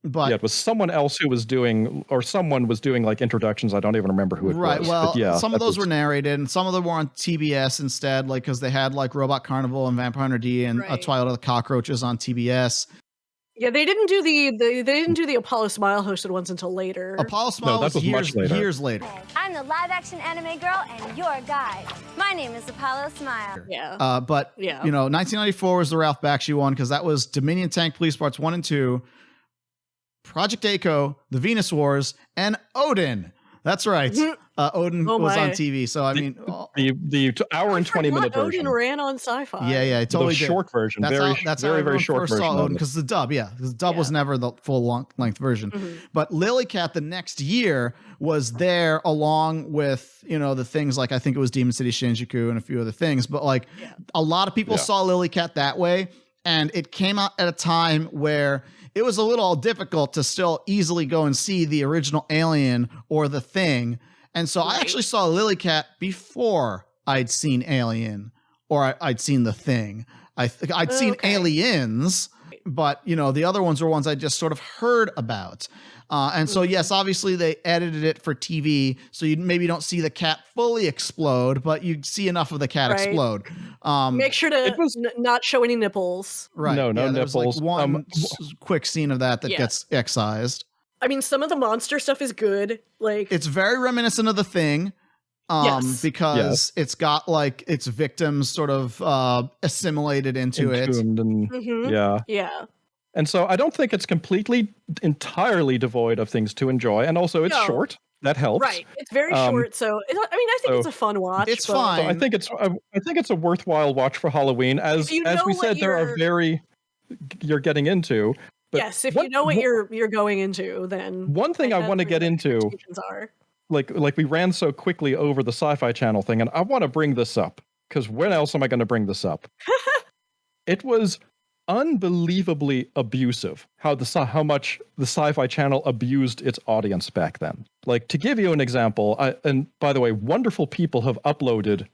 But it was someone else who was doing, or someone was doing like introductions. I don't even remember who it was. Right. Well, but some of those were narrated, and some of them were on TBS instead, like because they had like Robot Carnival and Vampire Hunter D and Twilight of the Cockroaches on TBS. Yeah, they didn't do the Apollo Smile hosted ones until later. Apollo Smile was years later. I'm the live action anime girl and your guide. My name is Apollo Smile. Yeah. But 1994 was the Ralph Bakshi one, because that was Dominion Tank Police Parts 1 and 2. Project A-ko, The Venus Wars, and Odin. That's right. Odin was on TV. So, I mean... The hour and 20-minute version. Odin ran on Sci-Fi. Yeah, it totally the short version. That's how very short version. Saw Odin, because the dub, the dub was never the full length version. But Lily C.A.T. the next year was there along with, the things like, I think it was Demon City Shinjuku and a few other things. But like a lot of people saw Lily C.A.T. that way. And it came out at a time where it was a little difficult to still easily go and see the original Alien or The Thing. And so I actually saw Lily C.A.T. before I'd seen Alien or I'd seen The Thing. I'd seen Aliens, but, the other ones were ones I just sort of heard about. And so, yes, obviously they edited it for TV, so you maybe don't see the cat fully explode, but you see enough of the cat explode. Make sure to not show any nipples. Right. No nipples. Like one quick scene of that gets excised. I mean, some of the monster stuff is good. Like, it's very reminiscent of The Thing. Because it's got like its victims sort of assimilated into it. And, Yeah. And so I don't think it's completely entirely devoid of things to enjoy. And also it's short. That helps. Right. It's very short. So I think it's a fun watch. It's fine. So I think it's a worthwhile watch for Halloween. As we said, there are you're getting into. But yes, if you know what you're going into, then one thing I want to get into like we ran so quickly over the Sci-Fi Channel thing, and I want to bring this up because when else am I going to bring this up? It was unbelievably abusive how much the Sci-Fi Channel abused its audience back then. Like, to give you an example, and by the way, wonderful people have uploaded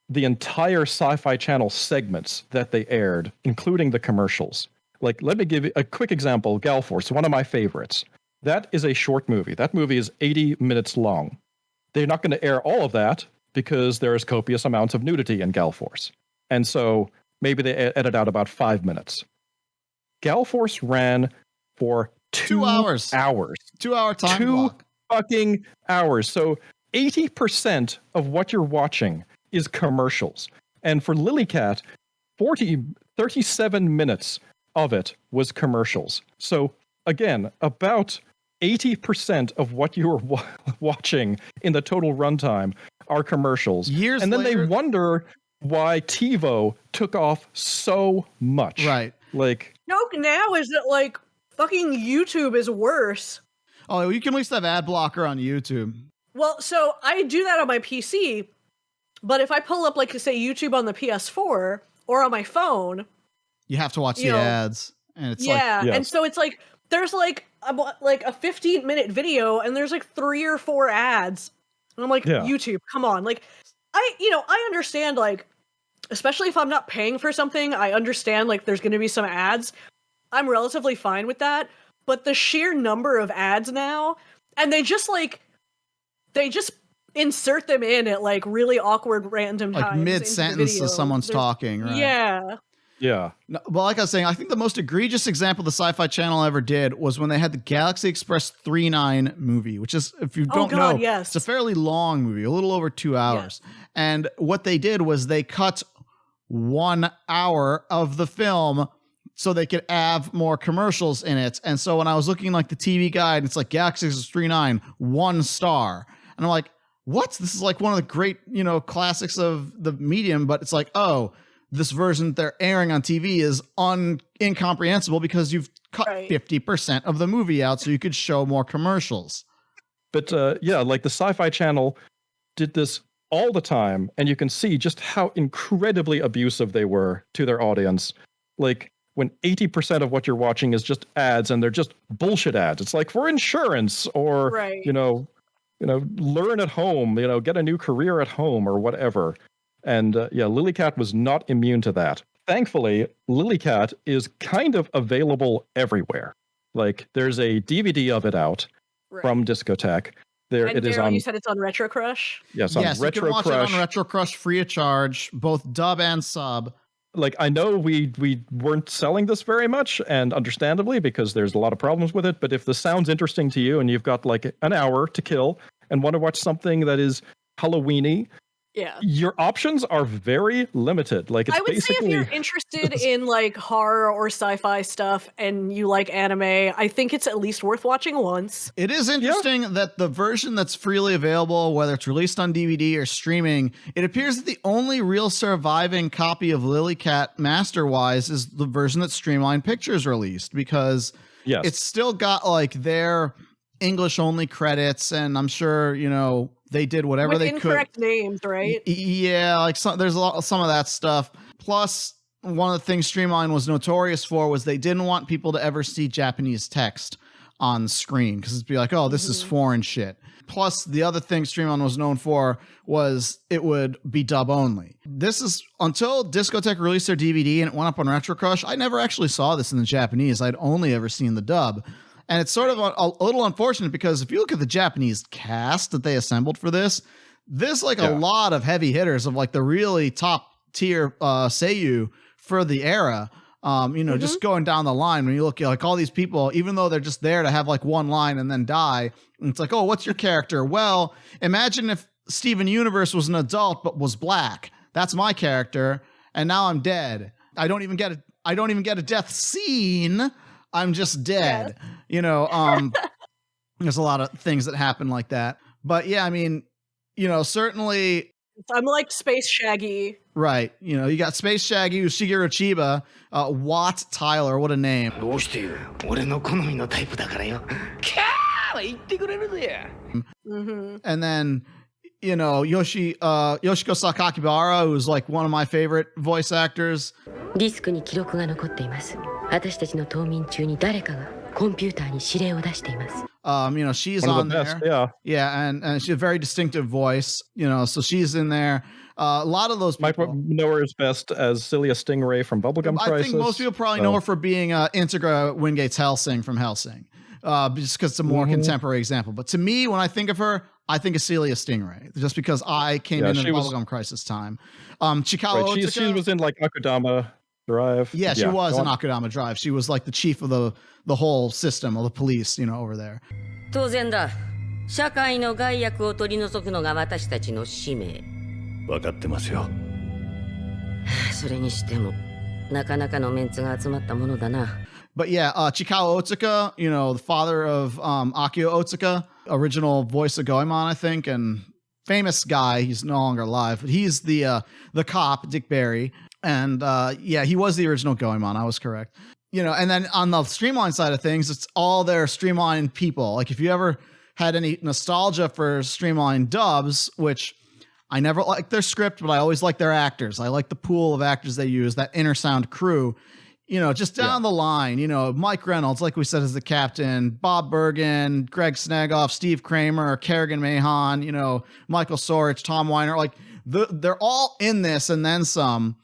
the entire Sci-Fi Channel segments that they aired, including the commercials. Like, let me give you a quick example. Gal Force, one of my favorites. That is a short movie. That movie is 80 minutes long. They're not going to air all of that because there is copious amounts of nudity in Gal Force. And so maybe they edit out about 5 minutes. Gal Force ran for 2 hours. 2 hour time 2 block. Fucking hours. So 80% of what you're watching is commercials. And for Lily C.A.T, 37 minutes of it was commercials. So again, about 80% of what you were watching in the total runtime are commercials. And then they wonder why TiVo took off so much. Right. Like, joke now is that like fucking YouTube is worse. Oh, you can at least have ad blocker on YouTube. Well, so I do that on my PC, but if I pull up like say YouTube on the PS4 or on my phone, you have to watch the ads, and it's and so it's like there's like a 15-minute video, and there's like 3 or 4 ads, and I'm like, YouTube, come on, like I understand, like, especially if I'm not paying for something, I understand like there's going to be some ads. I'm relatively fine with that, but the sheer number of ads now, and they just insert them in at like really awkward random times, like mid-sentence as someone's talking, right? Yeah. No, well, like I was saying, I think the most egregious example the Sci-Fi Channel ever did was when they had the Galaxy Express 39 movie, which is, if you don't know, it's a fairly long movie, a little over 2 hours. Yes. And what they did was they cut 1 hour of the film so they could have more commercials in it. And so when I was looking like the TV guide, it's like Galaxy Express 39, 1 star. And I'm like, what? This is like one of the great, classics of the medium, but it's like, oh, this version that they're airing on TV is incomprehensible because you've cut 50% of the movie out so you could show more commercials. But like the Sci-Fi Channel did this all the time, and you can see just how incredibly abusive they were to their audience. Like when 80% of what you're watching is just ads, and they're just bullshit ads. It's like for insurance or learn at home, get a new career at home or whatever. And Lily C.A.T was not immune to that. Thankfully, Lily C.A.T is kind of available everywhere. Like, there's a DVD of it out from Discotheque. It is on. You said it's on Retro Crush. Yes, on Retro you can watch Crush. It on Retro Crush free of charge, both dub and sub. Like, I know we weren't selling this very much, and understandably, because there's a lot of problems with it. But if this sounds interesting to you, and you've got like an hour to kill, and want to watch something that is Halloween-y, your options are very limited. Like, it's I would say if you're interested in like horror or sci-fi stuff and you like anime, I think it's at least worth watching once. It is interesting that the version that's freely available, whether it's released on DVD or streaming, it appears that the only real surviving copy of Lily C.A.T master-wise is the version that Streamline Pictures released, because it's still got like their English-only credits, and I'm sure, they did whatever with they could. Incorrect names, right? Yeah, like there's some of that stuff. Plus, one of the things Streamline was notorious for was they didn't want people to ever see Japanese text on screen, because it'd be like, oh, this is foreign shit. Plus, the other thing Streamline was known for was it would be dub only. This is until Discotheque released their DVD and it went up on Retro Crush. I never actually saw this in the Japanese. I'd only ever seen the dub. And it's sort of a little unfortunate, because if you look at the Japanese cast that they assembled for this, there's like a lot of heavy hitters of like the really top tier seiyuu for the era. Just going down the line, when you look at like all these people, even though they're just there to have like one line and then die, and it's like, oh, what's your character? Well, imagine if Steven Universe was an adult but was black. That's my character, and now I'm dead. I don't even get a death scene. I'm just dead. You know, there's a lot of things that happen like that. But yeah, I mean, you know, certainly. I'm like Space Shaggy. Right. You know, you got Space Shaggy, Shigeru Chiba, Watt Tyler, what a name. And then, you know, Yoshiko Sakakibara, who's like one of my favorite voice actors. ディスクに記録が残っています。私たちの冬眠中に誰かがコンピューターに指令を出しています。You know, she's on there. Yeah, and she has a very distinctive voice, you know, so she's in there. A lot of those people know her as best as Celia Stingray from Bubblegum Crisis. I think most people probably know her for being Integra Wingate's Hellsing from Hellsing, just because it's a more contemporary example. But to me, when I think of her, I think of Celia Stingray, just because I came in the Bubblegum Crisis time. Chikawa Otsuka, she was in like Akudama Drive. Yeah, she was in Akudama Drive. She was like the chief of the whole system of the police, you know, over there. 当然だ。社会の害悪を取り除くのが私たちの使命。分かってますよ。それにしてもなかなかのメンツが集まったものだな。But yeah, Chikawa Otsuka, you know, the father of Akio Otsuka, original voice of Goemon, I think, and famous guy. He's no longer alive, but he's the cop, Dick Barry. And yeah, he was the original Goemon. I was correct. You know, and then on the Streamline side of things, it's all their Streamline people. Like if you ever had any nostalgia for Streamline dubs, which I never liked their script, but I always like their actors. I like the pool of actors they use, that Inner Sound crew. You know, just down the line, you know, Mike Reynolds, like we said, is the captain, Bob Bergen, Greg Snagoff, Steve Kramer, Kerrigan Mahon, you know, Michael Sorich, Tom Weiner, like they're all in this and then some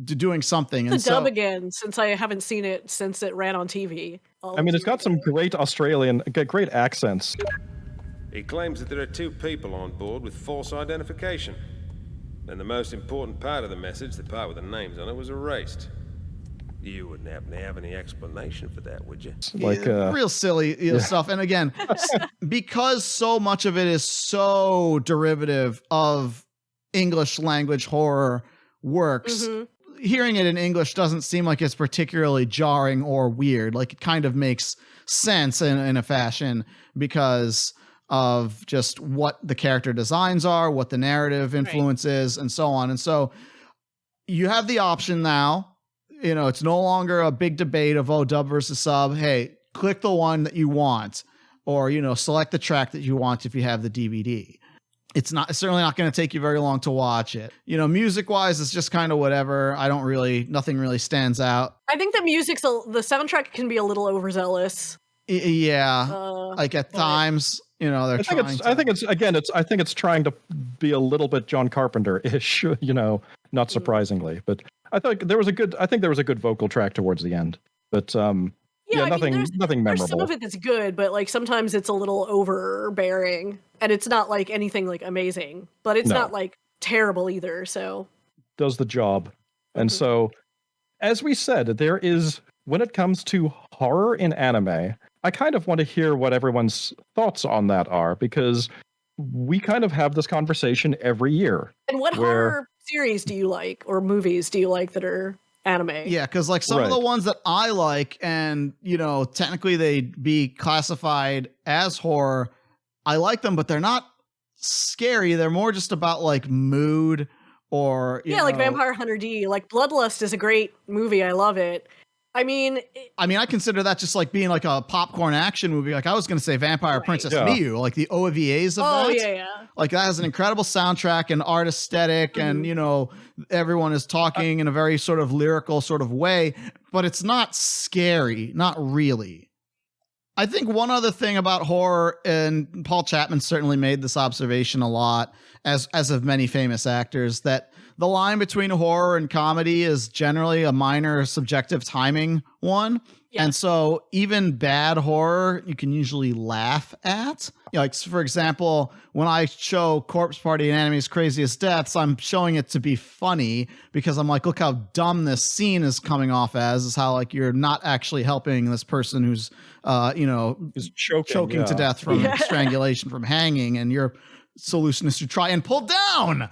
doing something. The dub again, since I haven't seen it since it ran on TV. I mean, it's got some great great accents. He claims that there are two people on board with false identification. And the most important part of the message, the part with the names on it, was erased. You wouldn't happen to have any explanation for that, would you? Like real silly stuff. And again, because so much of it is so derivative of English language horror works, hearing it in English doesn't seem like it's particularly jarring or weird. Like it kind of makes sense in a fashion because of just what the character designs are, what the narrative influence is, and so on. And so you have the option now. You know, it's no longer a big debate of, oh, dub versus sub. Hey, click the one that you want, or, you know, select the track that you want if you have the DVD. It's certainly not going to take you very long to watch it. You know, music wise, it's just kind of whatever. Nothing really stands out. I think the the soundtrack can be a little overzealous. Yeah. Like at times, you know, I think it's trying to be a little bit John Carpenter-ish, you know, not surprisingly, but I think there was a good vocal track towards the end, but nothing memorable. There's some of it that's good, but like sometimes it's a little overbearing, and it's not like anything like amazing, but it's not like terrible either. So does the job, and so as we said, there is when it comes to horror in anime, I kind of want to hear what everyone's thoughts on that are, because we kind of have this conversation every year. And what horror series do you like, or movies do you like that are anime? Yeah, because like some of the ones that I like, and you know, technically they'd be classified as horror, I like them, but they're not scary. They're more just about like mood, or like Vampire Hunter D. Like Bloodlust is a great movie. I love it. I mean, I consider that just like being like a popcorn action movie. Like I was going to say Vampire Princess Miyu, like the OVAs of that. Oh, yeah. Like that has an incredible soundtrack and art aesthetic, and, you know, everyone is talking in a very sort of lyrical sort of way, but it's not scary. Not really. I think one other thing about horror, and Paul Chapman certainly made this observation a lot, as have many famous actors, that the line between horror and comedy is generally a minor subjective timing one. Yeah. And so even bad horror, you can usually laugh at. Like, for example, when I show Corpse Party and Anime's Craziest Deaths, I'm showing it to be funny because I'm like, look how dumb this scene is coming off as, is how like you're not actually helping this person who's, is choking to death from strangulation, from hanging, and your solution is to try and pull down.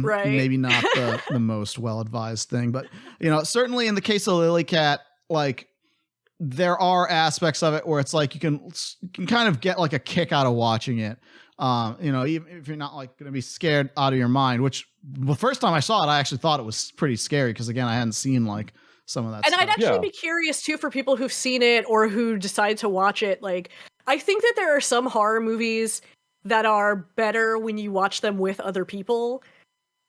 Maybe not the most well-advised thing, but, you know, certainly in the case of Lily C.A.T, like, there are aspects of it where it's like you can kind of get like a kick out of watching it. Even if you're not like going to be scared out of your mind, which the first time I saw it, I actually thought it was pretty scary because again, I hadn't seen like some of that and stuff. I'd actually be curious too for people who've seen it or who decide to watch it. Like, I think that there are some horror movies that are better when you watch them with other people.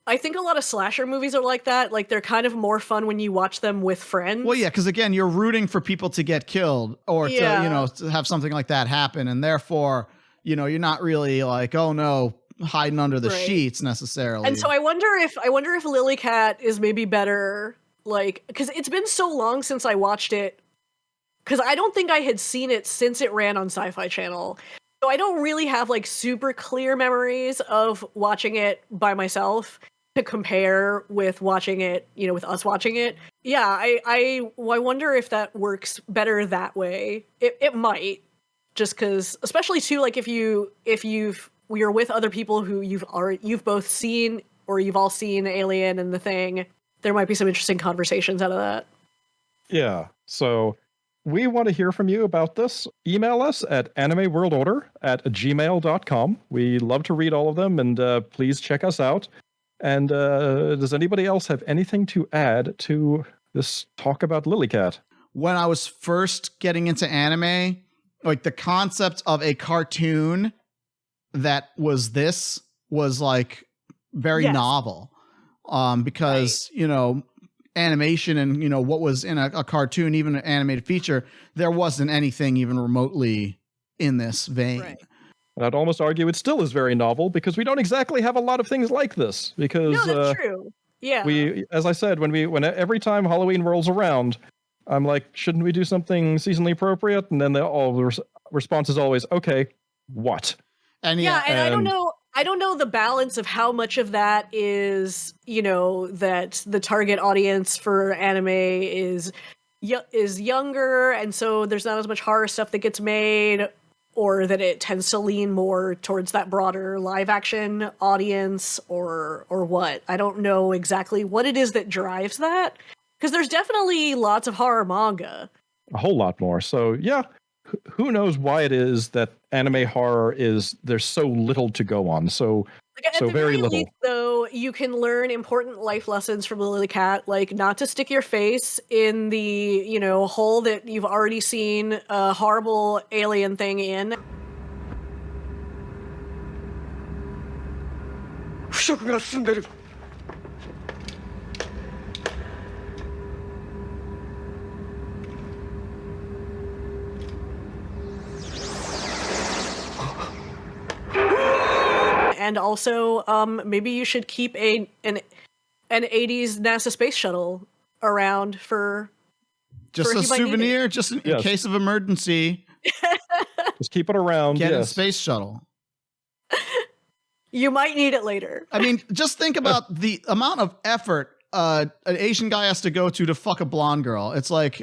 I think a lot of slasher movies are like that. Like, they're kind of more fun when you watch them with friends. Well, yeah, because again, you're rooting for people to get killed or to have something like that happen, and therefore, you're not really like, oh no, hiding under the sheets necessarily. And so I wonder if Lily C.A.T is maybe better, like, because it's been so long since I watched it, because I don't think I had seen it since it ran on Sci-Fi Channel. So I don't really have like super clear memories of watching it by myself to compare with watching it, with us watching it. Yeah, I wonder if that works better that way. It might, just because, especially too, like if you're with other people who you've both seen or you've all seen Alien and The Thing, there might be some interesting conversations out of that. Yeah. So we want to hear from you about this. Email us at animeworldorder@gmail.com. We love to read all of them, and please check us out. And does anybody else have anything to add to this talk about Lily C.A.T? When I was first getting into anime, like the concept of a cartoon that was like very novel. Because, animation and, what was in a cartoon, even an animated feature, there wasn't anything even remotely in this vein. Right. And I'd almost argue it still is very novel because we don't exactly have a lot of things like this. Because no, that's true. Yeah. We, as I said, when every time Halloween rolls around, I'm like, shouldn't we do something seasonally appropriate? And then the response is always, okay, what? And I don't know the balance of how much of that is, that the target audience for anime is younger, and so there's not as much horror stuff that gets made, or that it tends to lean more towards that broader live action audience, or what. I don't know exactly what it is that drives that, because there's definitely lots of horror manga. A whole lot more. So yeah, who knows why it is that anime horror there's so little to go on. So At the very little. least, though, you can learn important life lessons from Lily C.A.T, like not to stick your face in the, hole that you've already seen a horrible alien thing in. And also, maybe you should keep an 80s NASA space shuttle around for a souvenir, just in case of emergency. Just keep it around. Get a space shuttle. You might need it later. I mean, just think about the amount of effort an Asian guy has to go to fuck a blonde girl. It's like,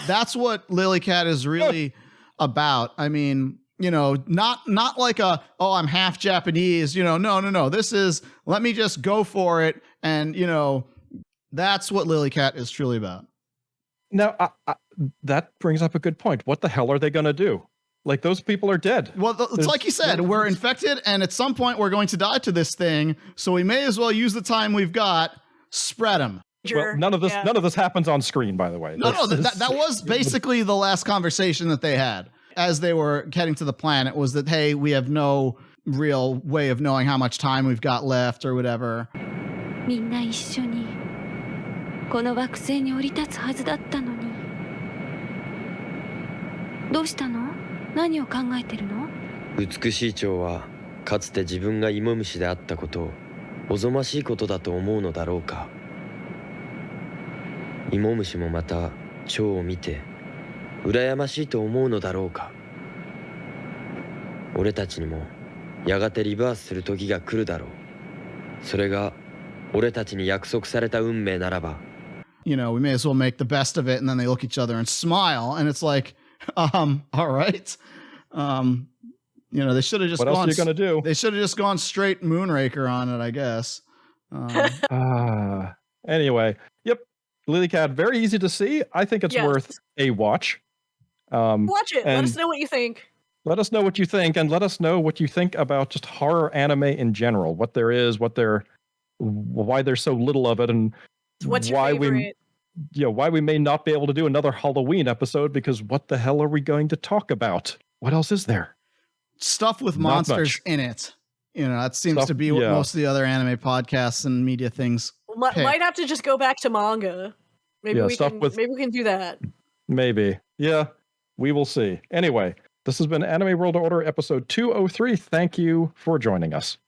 that's what Lily C.A.T is really about. I mean, not like I'm half Japanese, no. This is, let me just go for it. And, that's what Lily C.A.T is truly about. Now, that brings up a good point. What the hell are they going to do? Like, those people are dead. Well, it's like you said, we're infected, and at some point we're going to die to this thing. So we may as well use the time we've got, spread them. Well, none of this happens on screen, by the way. No, that was basically the last conversation that they had as they were heading to the planet, was that, hey, we have no real way of knowing how much time we've got left or whatever. みんな一緒にこの惑星に降り立つはずだったのに。どうしたの？何を考えてるの？美しい蝶はかつて自分が芋虫であったことをおぞましいことだと思うのだろうか。芋虫もまた蝶を見て羨ましいと思うのだろうか。俺たちにもやがてリバースする時が来るだろう。それが俺たちに約束された運命ならば。We may as well make the best of it, and then they look at each other and smile, and it's like, all right. They should have just what else are you gonna do? They should have just gone straight Moonraker on it, I guess. Anyway, yep. Lily C.A.T, very easy to see. I think it's worth a watch. Watch it. Let and us know what you think. Let us know what you think, and let us know what you think about just horror anime in general. What there is, why there's so little of it, and what's your why favorite? why we may not be able to do another Halloween episode, because what the hell are we going to talk about? What else is there? Stuff with Not monsters much. in it. That seems to be what most of the other anime podcasts and media things pick. Might have to just go back to manga. Maybe we can do that. Maybe. Yeah, we will see. Anyway, this has been Anime World Order episode 203. Thank you for joining us.